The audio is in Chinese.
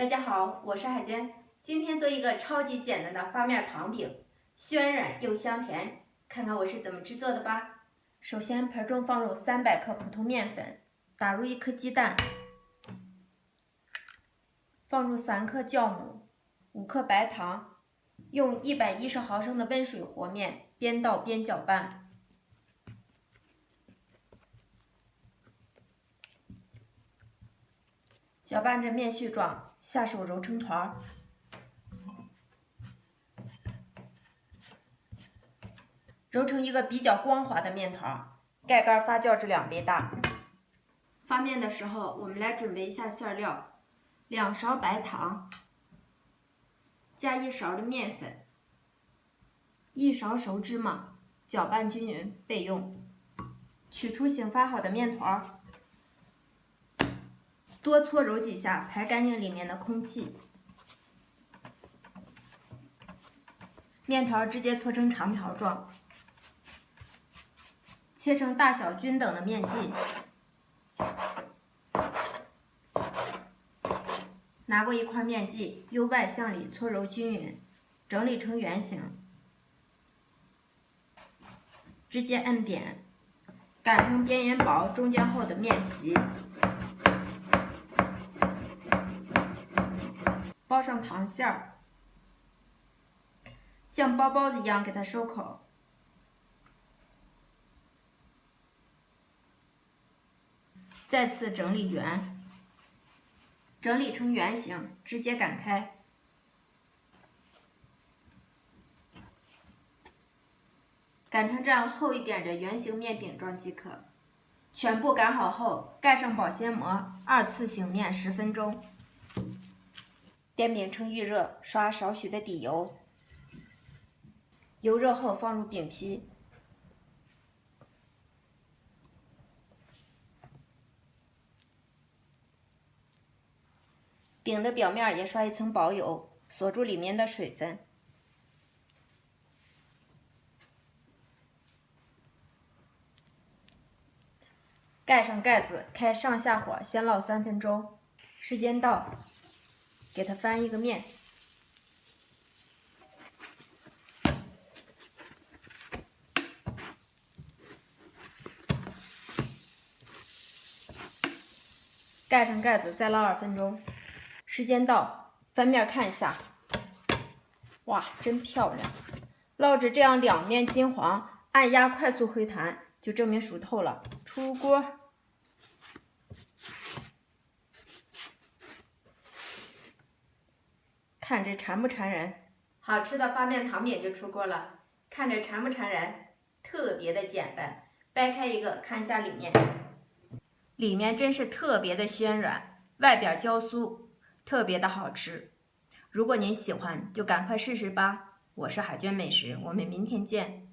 大家好，我是海娟，今天做一个超级简单的发面糖饼，暄软又香甜，看看我是怎么制作的吧。首先，盆中放入300克普通面粉，打入1颗鸡蛋，放入3克酵母、5克白糖，用110毫升的温水和面，边倒边搅拌。搅拌至面絮状，下手揉成团，揉成一个比较光滑的面团，盖盖发酵至2倍大。发面的时候，我们来准备一下馅料：2勺白糖，加1勺的面粉，1勺熟芝麻，搅拌均匀备用。取出醒发好的面团，多搓揉几下，排干净里面的空气。面团直接搓成长条状，切成大小均等的面剂。拿过一块面剂，由外向里搓揉均匀，整理成圆形，直接摁扁，擀成边沿薄、中间厚的面皮，包上糖馅儿，像包包子一样给它收口。再次整理圆，整理成圆形，直接擀开。擀成这样厚一点的圆形面饼状即可。全部擀好后，盖上保鲜膜，2次醒面10分钟。电饼趁预热，刷少许的底油。油热后放入饼皮，饼的表面也刷一层薄油，锁住里面的水分。盖上盖子，开上下火，先烙3分钟。时间到，给它翻一个面。盖上盖子，再烙2分钟。时间到，翻面看一下，哇，真漂亮！烙至这样两面金黄，按压快速回弹，就证明熟透了。出锅。看着馋不馋人？好吃的发面糖饼就出锅了，看着馋不馋人？特别的简单。掰开一个，看一下里面，里面真是特别的暄软，外边焦酥，特别的好吃。如果您喜欢，就赶快试试吧。我是海娟美食，我们明天见。